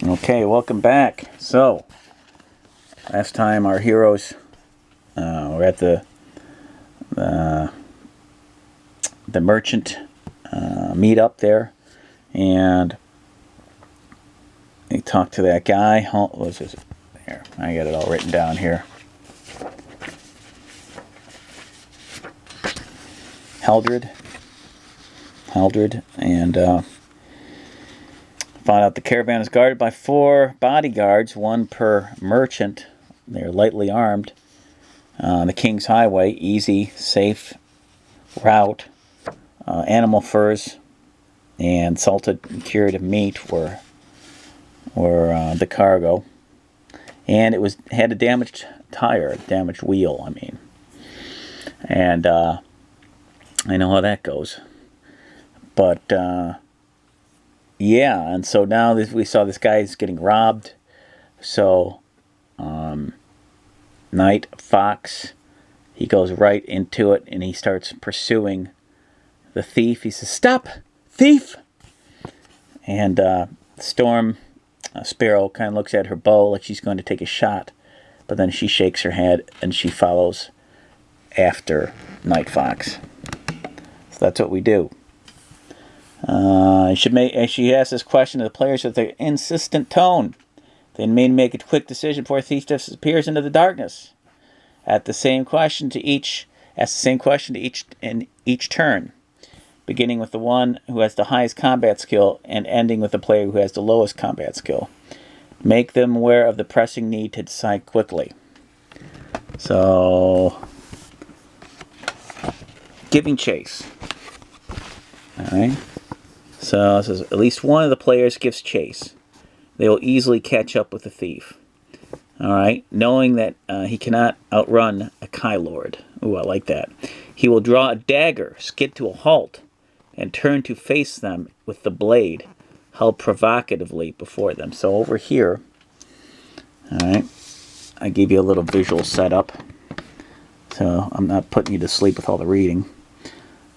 Okay, welcome back. So, last time our heroes were at the merchant meet up there, and they talked to that guy. What was this? Here, I got it all written down here. Haldred, and found out the caravan is guarded by 4 bodyguards, 1 per merchant. They're lightly armed. The King's Highway, easy, safe route. Animal furs and salted and cured meat were the cargo, and it had a damaged tire, a damaged wheel. I mean, and I know how that goes. But yeah, and so now we saw this guy is getting robbed. So Night Fox, he goes right into it and he starts pursuing the thief. He says, "Stop, thief!" And Storm Sparrow kind of looks at her bow like she's going to take a shot, but then she shakes her head and she follows after Night Fox. So that's what we do. She asks this question to the players with an insistent tone. They may make a quick decision before a thief disappears into the darkness. Ask the same question to each in each turn, beginning with the one who has the highest combat skill and ending with the player who has the lowest combat skill. Make them aware of the pressing need to decide quickly. So, giving chase. Alright. So it says at least one of the players gives chase. They will easily catch up with the thief. Alright. Knowing that he cannot outrun a Kai Lord. Ooh, I like that. He will draw a dagger, skid to a halt, and turn to face them with the blade held provocatively before them. So over here, alright, I gave you a little visual setup. So I'm not putting you to sleep with all the reading.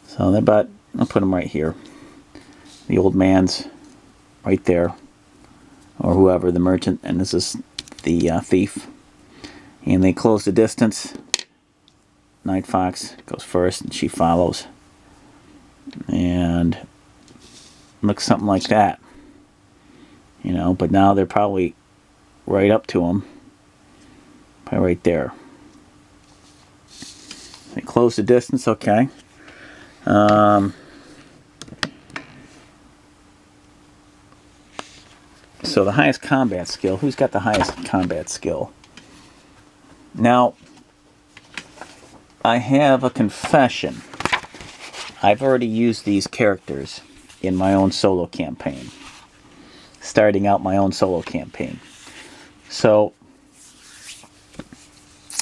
So I'll put them right here. The old man's right there, or whoever, the merchant, and this is the thief. And they close the distance. Night Fox goes first, and she follows. And looks something like that. You know, but now they're probably right up to him. Probably right there. They close the distance, okay. So the highest combat skill. Who's got the highest combat skill? Now, I have a confession. I've already used these characters in my own solo campaign. Starting out my own solo campaign. So,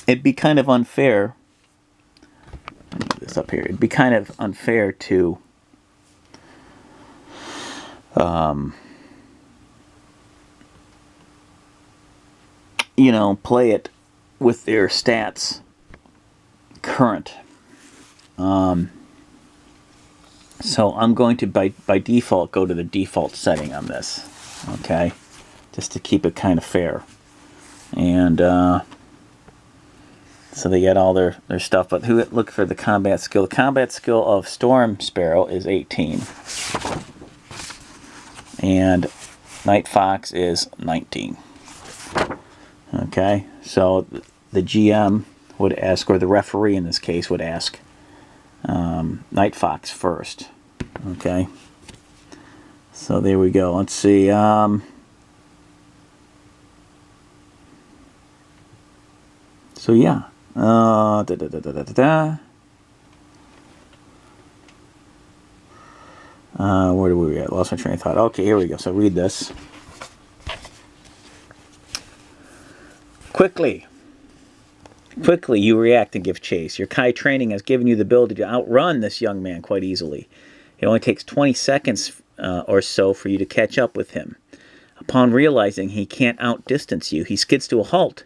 it'd be kind of unfair. Let me put this up here. It'd be kind of unfair to you know, play it with their stats current. So I'm going to, by default, go to the default setting on this. Okay? Just to keep it kind of fair. And, so they get all their stuff. But look for the combat skill. The combat skill of Storm Sparrow is 18. And Night Fox is 19. Okay, so the GM would ask, or the referee in this case would ask, Night Fox first. Okay, so there we go. Let's see. So yeah. Where do we at? Lost my train of thought. Okay, here we go. So read this. Quickly you react and give chase. Your Kai training has given you the ability to outrun this young man quite easily. It only takes 20 seconds or so for you to catch up with him. Upon realizing he can't outdistance you, he skids to a halt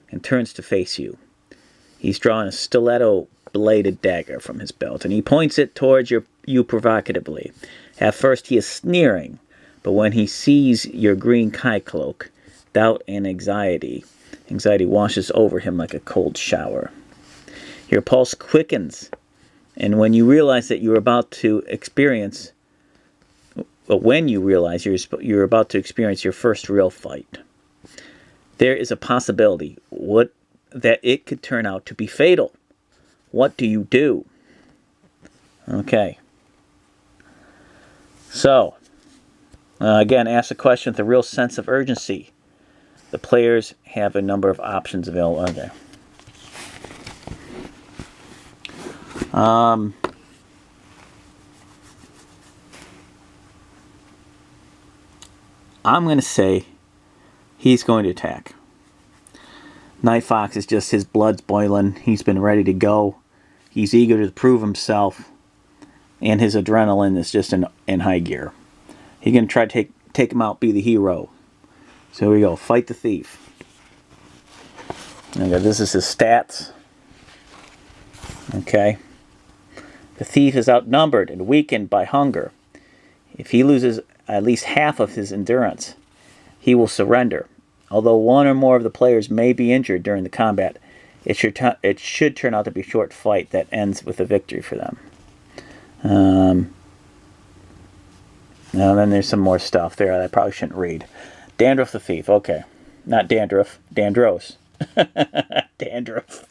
and turns to face you. He's drawn a stiletto-bladed dagger from his belt, and he points it towards you provocatively. At first he is sneering, But when he sees your green Kai cloak, doubt and anxiety washes over him like a cold shower. Your pulse quickens, and when you realize that you're about to experience, you're about to experience your first real fight, there is a possibility that it could turn out to be fatal. What do you do? Okay. So, again, ask the question with a real sense of urgency. The players have a number of options available. Okay. I'm going to say he's going to attack. Night Fox is just, his blood's boiling. He's been ready to go. He's eager to prove himself. And his adrenaline is just in high gear. He's going to try to take him out, be the hero. So here we go. Fight the thief. Okay, this is his stats. Okay. The thief is outnumbered and weakened by hunger. If he loses at least half of his endurance, he will surrender. Although one or more of the players may be injured during the combat, it should turn out to be a short fight that ends with a victory for them. Now then there's some more stuff there that I probably shouldn't read. Dandruff the thief. Okay. Not dandruff. Dandros. Dandruff.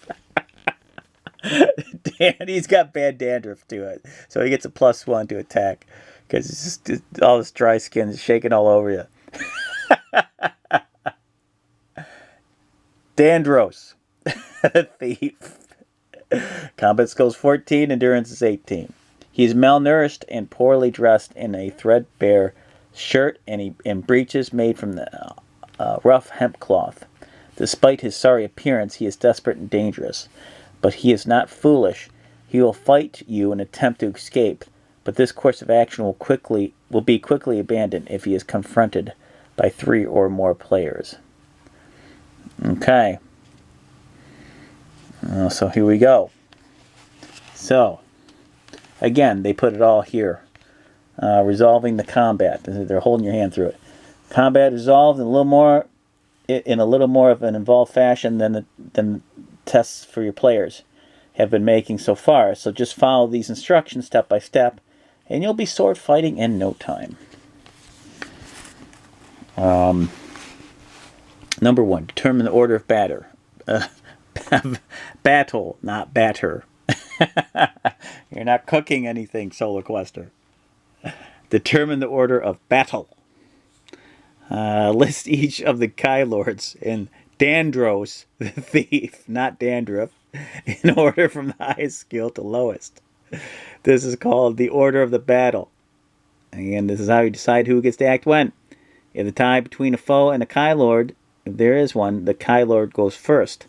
He's got bad dandruff to it. So he gets a +1 to attack. Because it's just all this dry skin is shaking all over you. Dandros. Thief. Combat skills 14, endurance is 18. He is malnourished and poorly dressed in a threadbare shirt and breeches made from the rough hemp cloth. Despite his sorry appearance, he is desperate and dangerous. But he is not foolish. He will fight you and attempt to escape. But this course of action will be quickly abandoned if he is confronted by 3 or more players. Okay. So here we go. So, again, they put it all here. Resolving the combat. They're holding your hand through it. Combat resolved in a little more of an involved fashion than the tests for your players have been making so far. So just follow these instructions step by step, and you'll be sword fighting in no time. Number 1, determine the order of battle, not batter. You're not cooking anything, Solar Quester. Determine the order of battle. List each of the Kai Lords in Dandros, the thief, not dandruff, in order from the highest skill to lowest. This is called the order of the battle. Again, this is how you decide who gets to act when. If the tie between a foe and a Kai Lord, if there is one, the Kai Lord goes first.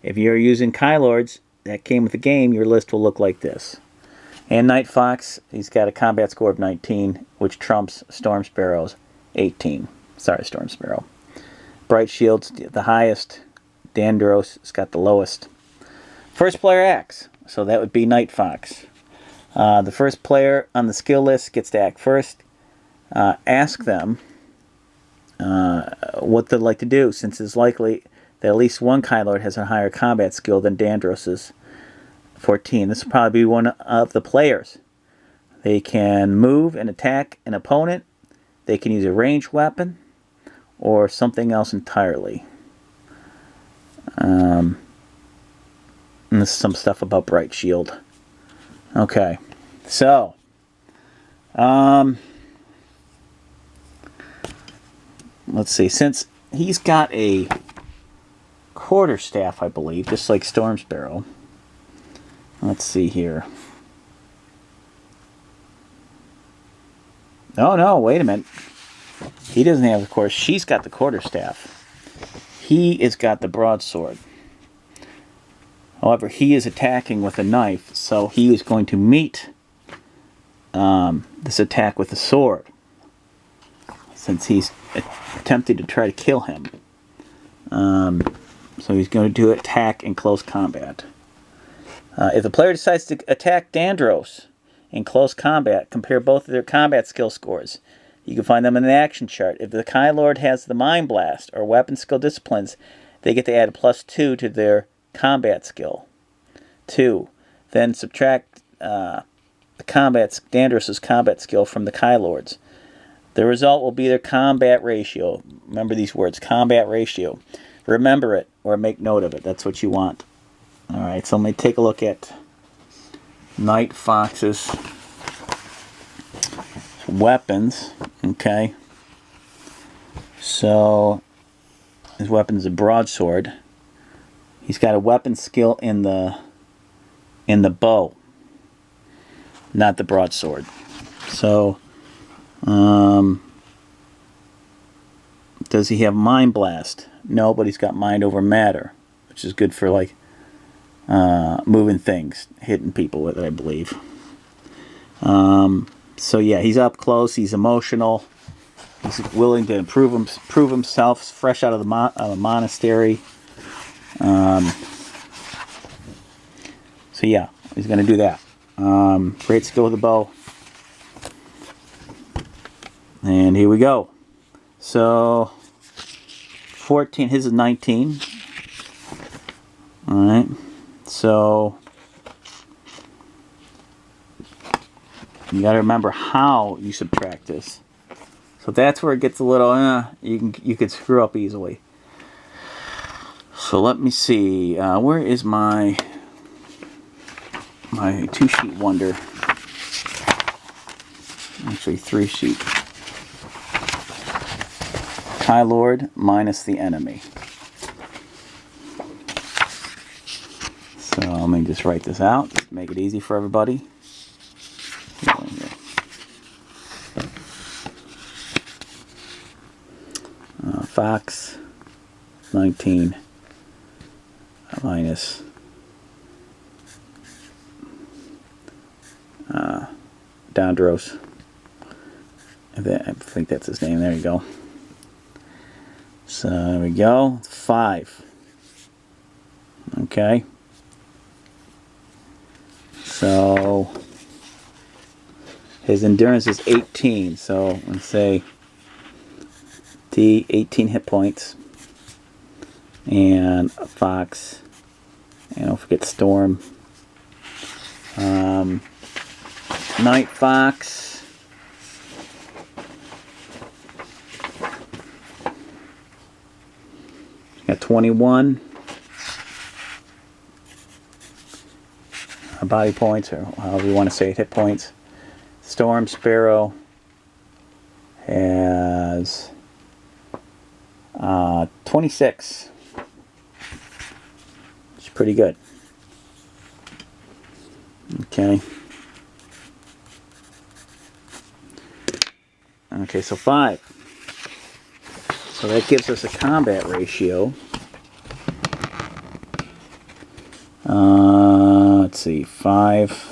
If you're using Kai Lords that came with the game, your list will look like this. And Night Fox, he's got a combat score of 19, which trumps Storm Sparrow's 18. Sorry, Storm Sparrow. Bright Shield's the highest. Dandros has got the lowest. First player acts, so that would be Night Fox. The first player on the skill list gets to act first. Ask them what they'd like to do, since it's likely that at least one Kai Lord has a higher combat skill than Dandros's 14. This will probably be one of the players. They can move and attack an opponent. They can use a ranged weapon or something else entirely. And this is some stuff about Bright Shield. Okay, so let's see. Since he's got a quarterstaff, I believe, just like Storm Sparrow. Let's see here. Oh no, wait a minute. He doesn't have the quarter. She's got the quarterstaff. He has got the broadsword. However, he is attacking with a knife, so he is going to meet this attack with a sword, since he's attempting to try to kill him. So he's going to do attack in close combat. If the player decides to attack Dandros in close combat, compare both of their combat skill scores. You can find them in the action chart. If the Kai Lord has the Mind Blast or weapon skill disciplines, they get to add a +2 to their combat skill. 2. Then subtract Dandros's combat skill from the Kai Lords. The result will be their combat ratio. Remember these words, combat ratio. Remember it or make note of it. That's what you want. Alright, so let me take a look at Night Fox's weapons. Okay. So his weapon is a broadsword. He's got a weapon skill in the bow, not the broadsword. So does he have Mind Blast? No, but he's got Mind Over Matter, which is good for like moving things, hitting people with it, I believe. So yeah, he's up close. He's emotional. He's willing to prove himself. He's fresh out of the monastery. So yeah, he's going to do that. Great skill with the bow. And here we go. So 14. His is 19. All right. So you got to remember how you subtract this. So that's where it gets a little. You could screw up easily. So let me see. Where is my 2-sheet wonder? Actually, 3-sheet. Kai Lord minus the enemy. So let me just write this out. Just make it easy for everybody. Fox 19 minus Dandros. I think that's his name. There you go. So there we go. 5. Okay. So his endurance is 18. So let's say D 18 hit points. And a Fox. And don't forget Storm. Night Fox. Got 21 body points, or however you want to say it, hit points. Storm Sparrow has 26. It's pretty good. Okay. Okay, so 5. So that gives us a combat ratio. Let's see, 5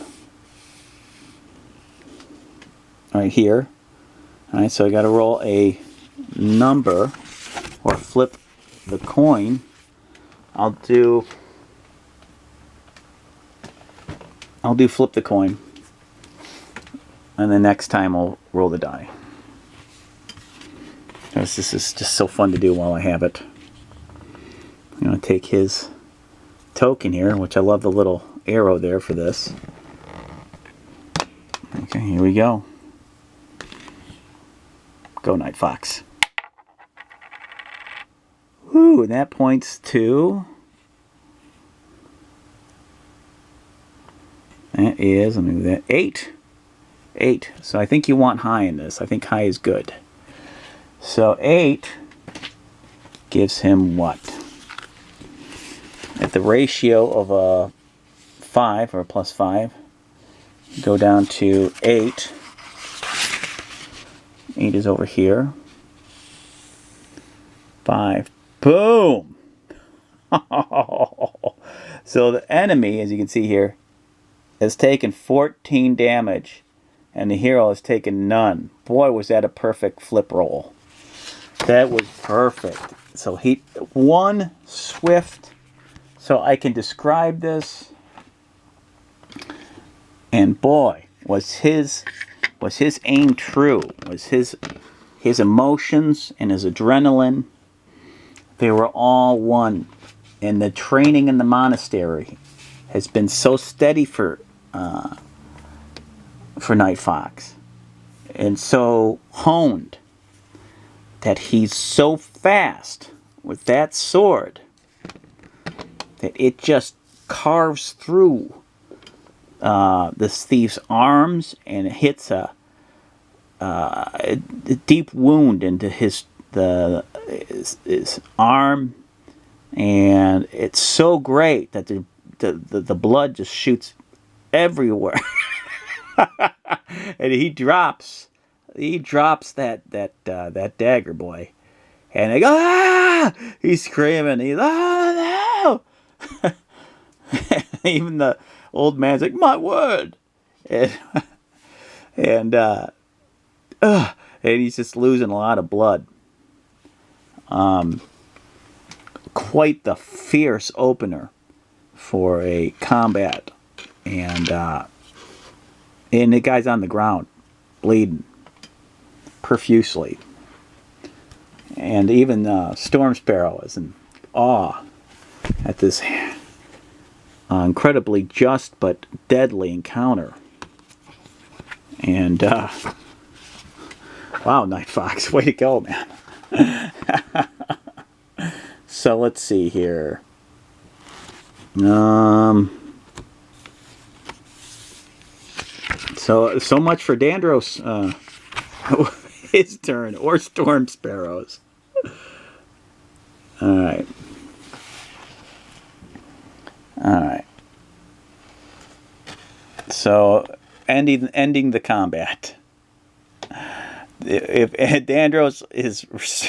right here. Alright, so I got to roll a number or flip the coin. I'll do flip the coin, and the next time I'll roll the die. This is just so fun to do while I have it. I'm going to take his token here, which I love the little arrow there for this. Okay, here we go. Go Night Fox. Woo, and that points to... That is, let me move that, 8. 8. So I think you want high in this. I think high is good. So 8 gives him what? At the ratio of a 5 or a +5, go down to 8. 8 is over here. 5. Boom! So the enemy, as you can see here, has taken 14 damage, and the hero has taken none. Boy, was that a perfect flip roll. That was perfect. So he one swift. So I can describe this, and boy, was his aim true. Was his his emotions and his adrenaline, they were all one. And the training in the monastery has been so steady for Night Fox, and so honed, that he's so fast with that sword that it just carves through this thief's arms, and it hits a deep wound into his arm, and it's so great that the blood just shoots everywhere. And he drops that dagger, boy, and they go, ah! He's screaming, he's, oh no! Even the old man's like, my word, and he's just losing a lot of blood. Quite the fierce opener for a combat, and the guy's on the ground, bleeding profusely, and even Storm Sparrow is in awe at this incredibly just but deadly encounter. And wow, Night Fox, way to go, man. So let's see here. So much for Dandros, his turn, or Storm Sparrows. All right. So ending the combat. If Dandros is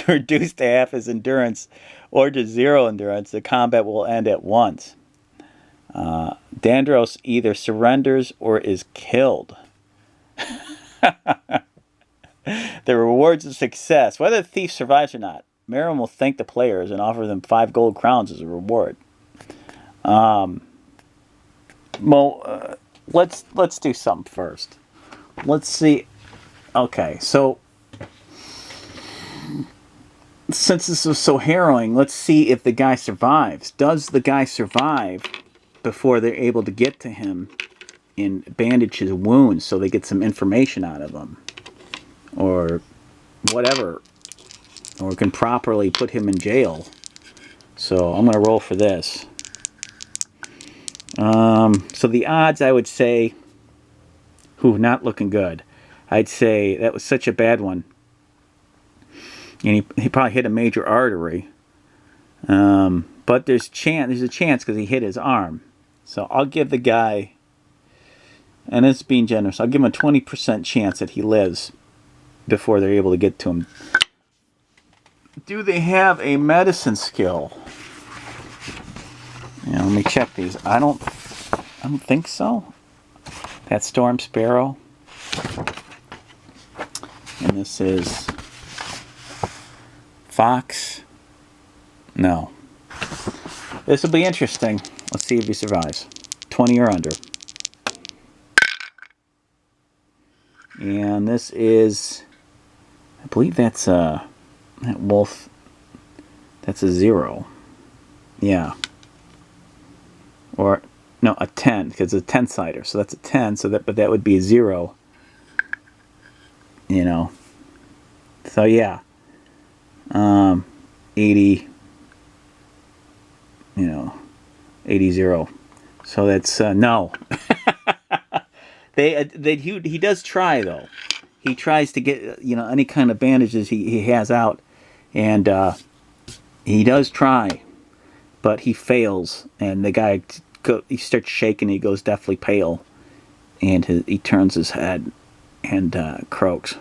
reduced to half his endurance or to 0 endurance, the combat will end at once. Dandros either surrenders or is killed. The rewards of success. Whether the thief survives or not, Merrim will thank the players and offer them 5 gold crowns as a reward. Let's do something first. Let's see. Okay, so since this was so harrowing, let's see if the guy survives. Does the guy survive before they're able to get to him and bandage his wounds so they get some information out of him? Or whatever. Or can properly put him in jail. So I'm going to roll for this. So the odds, I would say, not looking good. I'd say that was such a bad one. And he probably hit a major artery. But there's a chance because he hit his arm. So I'll give the guy, and it's being generous, I'll give him a 20% chance that he lives before they're able to get to him. Do they have a medicine skill? Let me check these. I don't think so. That's Storm Sparrow. And this is Fox. No. This will be interesting. Let's see if he survives. 20 or under. And this is, I believe that's that wolf. That's a 0. Yeah. Or no, a 10, because it's a 10-sider. So that's a 10. But that would be a 0. So yeah. 80. 80-0. So that's no. He does try though. He tries to get any kind of bandages he has out, and he does try, but he fails, and the guy he starts shaking. He goes deathly pale, and he turns his head and croaks.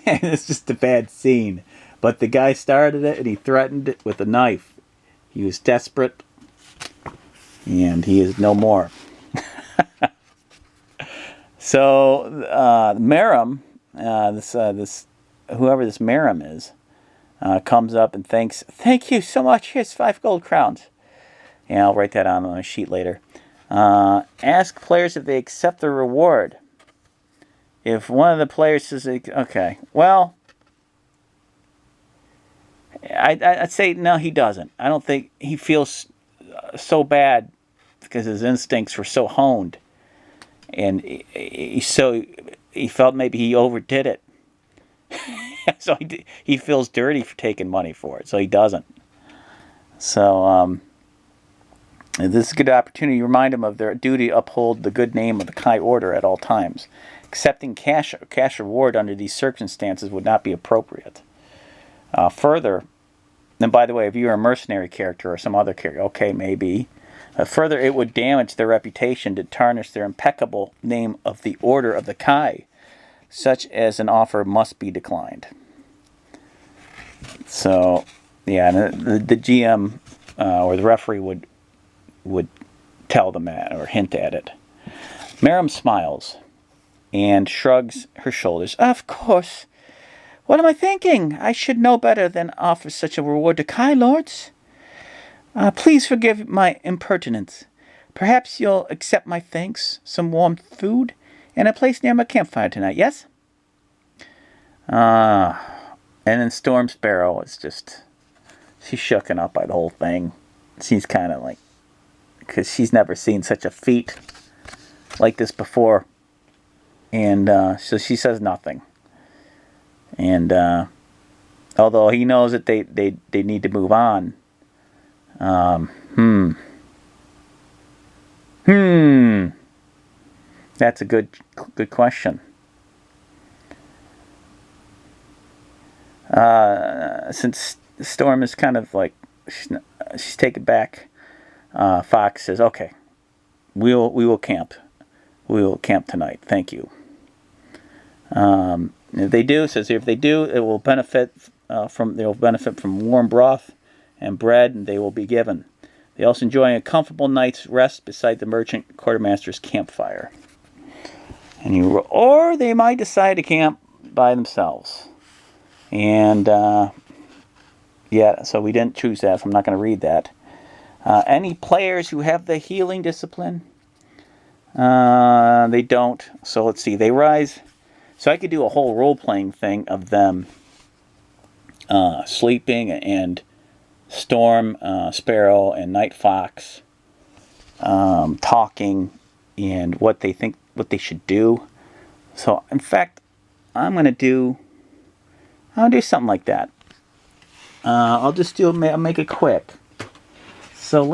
And it's just a bad scene. But the guy started it, and he threatened it with a knife. He was desperate, and he is no more. So Merrim, whoever this Merrim is, comes up and thank you so much. Here's 5 gold crowns. And I'll write that on a sheet later. Ask players if they accept the reward. if one of the players says, okay, well, I'd say no, he doesn't. I don't think he feels so bad because his instincts were so honed, and he felt maybe he overdid it. So he feels dirty for taking money for it, so he doesn't. So this is a good opportunity to remind them of their duty to uphold the good name of the Kai Order at all times. Accepting cash reward under these circumstances would not be appropriate. Further, and by the way, if you're a mercenary character or some other character, okay, maybe. Further, it would damage their reputation to tarnish their impeccable name of the Order of the Kai. Such as an offer must be declined. So, yeah, the GM or the referee would tell them that or hint at it. Miriam smiles and shrugs her shoulders. Of course. What am I thinking? I should know better than offer such a reward to Kai Lords. Please forgive my impertinence. Perhaps you'll accept my thanks, some warm food, and a place near my campfire tonight, yes? And then Storm Sparrow is just, she's shooken up by the whole thing. She's kind of like, because she's never seen such a feat like this before. And so she says nothing. And although he knows that they need to move on. That's a good question. Since Storm is kind of like she's taken back, Fox says, "Okay, we will camp. We will camp tonight. Thank you." If they do, says if they do, it will benefit from warm broth and bread, and they will be given. They also enjoy a comfortable night's rest beside the merchant quartermaster's campfire. Or they might decide to camp by themselves. And yeah, so we didn't choose that, so I'm not going to read that. Any players who have the healing discipline? They don't. So let's see. They rise. So I could do a whole role-playing thing of them sleeping and Storm, Sparrow, and Night Fox talking and what they think, what they should do. So in fact, I'll do something like that. I'll make it quick. So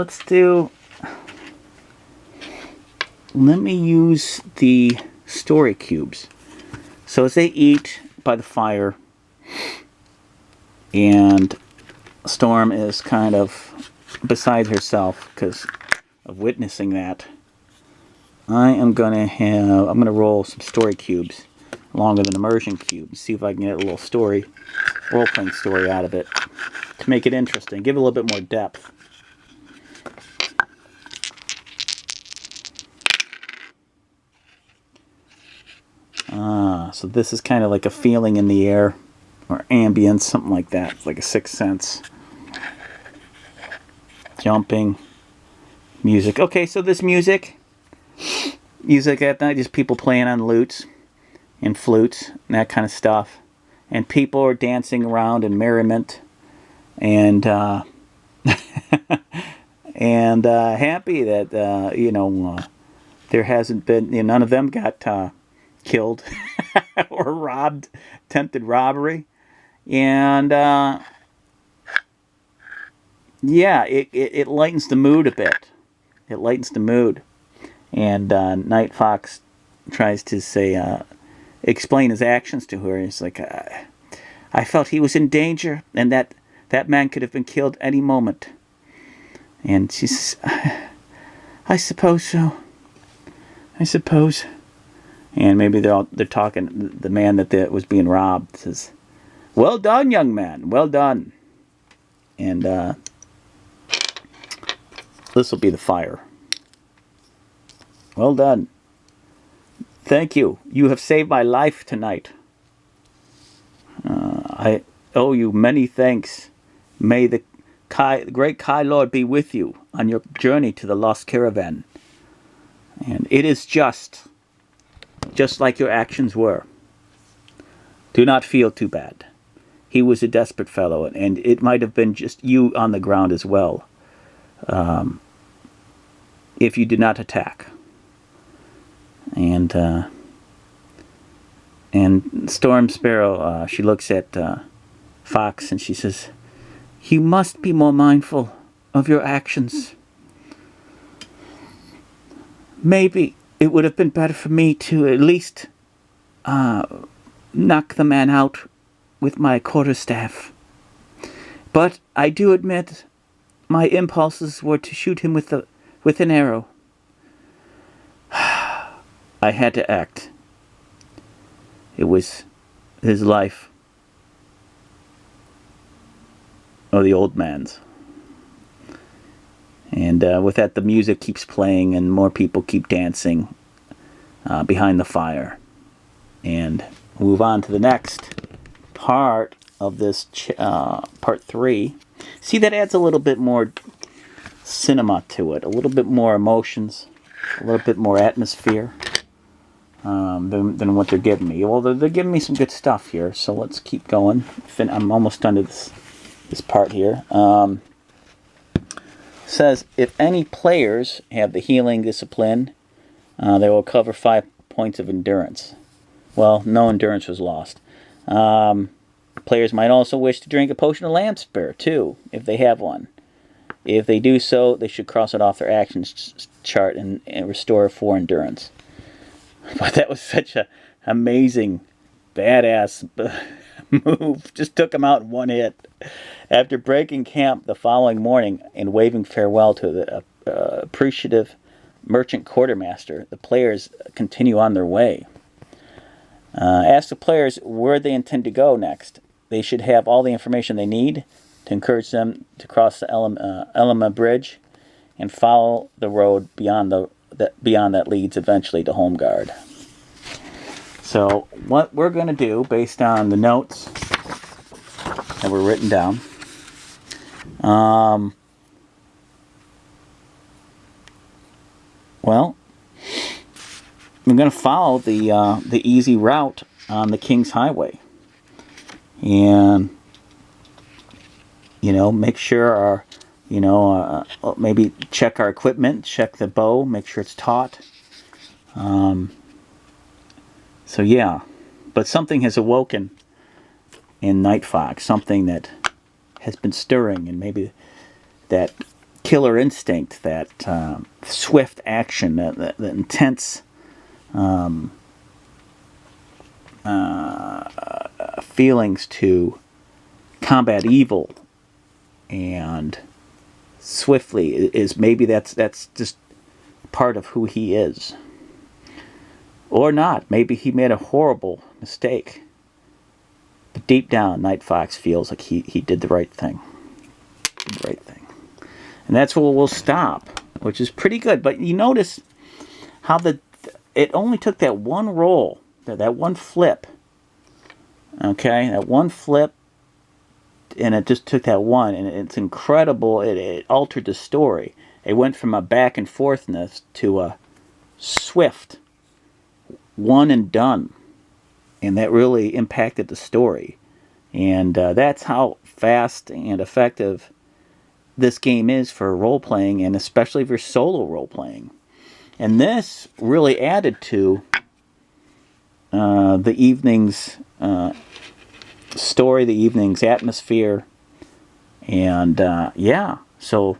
let me use the story cubes. So as they eat by the fire, and Storm is kind of beside herself because of witnessing that, I'm gonna roll some story cubes along with an immersion cube and see if I can get a little story, role-playing story out of it to make it interesting, give it a little bit more depth. So this is kind of like a feeling in the air or ambience, something like that. It's like a sixth sense. Jumping. Music. Okay, so this music at night, just people playing on lutes and flutes and that kind of stuff. And people are dancing around in merriment and and happy that there hasn't been, none of them got killed or robbed, attempted robbery. And yeah, it lightens the mood a bit. It lightens the mood. And Night Fox tries to explain his actions to her. He's like, I felt he was in danger and that man could have been killed any moment. And she says, I suppose so. I suppose. And maybe they're talking, the man that was being robbed says, well done, young man, well done. And this will be the fire. Well done. Thank you. You have saved my life tonight. I owe you many thanks. May the great Kai Lord be with you on your journey to the lost caravan. And it is just just like your actions were. Do not feel too bad. He was a desperate fellow, and it might have been just you on the ground as well, if you did not attack. And Storm Sparrow, she looks at Fox and she says, "You must be more mindful of your actions. Maybe it would have been better for me to at least knock the man out with my quarterstaff. But I do admit my impulses were to shoot him with an arrow. I had to act. It was his life, or the old man's." And with that, the music keeps playing and more people keep dancing behind the fire. And move on to the next part of this, part 3. See, that adds a little bit more cinema to it, a little bit more emotions, a little bit more atmosphere than what they're giving me. Well, they're giving me some good stuff here, so let's keep going. I'm almost done to this part here. Says, if any players have the healing discipline, they will cover 5 points of endurance. Well, no endurance was lost. Players might also wish to drink a potion of lamp spare, too, if they have one. If they do so, they should cross it off their actions chart and restore 4 endurance. But that was such an amazing, badass move. Just took him out in one hit. After breaking camp the following morning and waving farewell to the appreciative merchant quartermaster, the players continue on their way. Ask the players where they intend to go next. They should have all the information they need to encourage them to cross the Elma Bridge and follow the road beyond that leads eventually to Homeguard. So what we're going to do, based on the notes that were written down, well, I'm going to follow the easy route on the King's Highway, and make sure our maybe check our equipment, check the bow, make sure it's taut. So yeah, but something has awoken in Night Fox, something that has been stirring, and maybe that killer instinct, that swift action, that intense feelings to combat evil and swiftly is maybe that's just part of who he is. Or not. Maybe he made a horrible mistake. But deep down, Night Fox feels like he did the right thing. Did the right thing. And that's where we'll stop, which is pretty good. But you notice how it only took that one roll, that one flip. Okay? That one flip, and it just took that one, and it's incredible. It altered the story. It went from a back and forthness to a swift one and done, and that really impacted the story. And that's how fast and effective this game is for role-playing, and especially for solo role-playing. And this really added to the evening's story, the evening's atmosphere, and yeah. So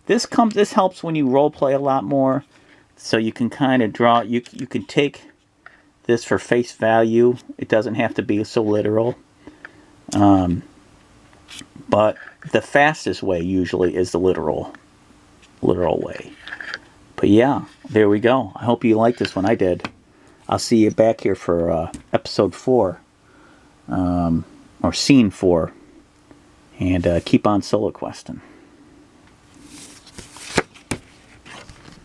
this helps when you role-play a lot more. So you can kind of draw. You can take this for face value. It doesn't have to be so literal. But the fastest way usually is the literal way. But yeah, there we go. I hope you liked this one. I did. I'll see you back here for episode 4, or scene 4, and keep on solo questing.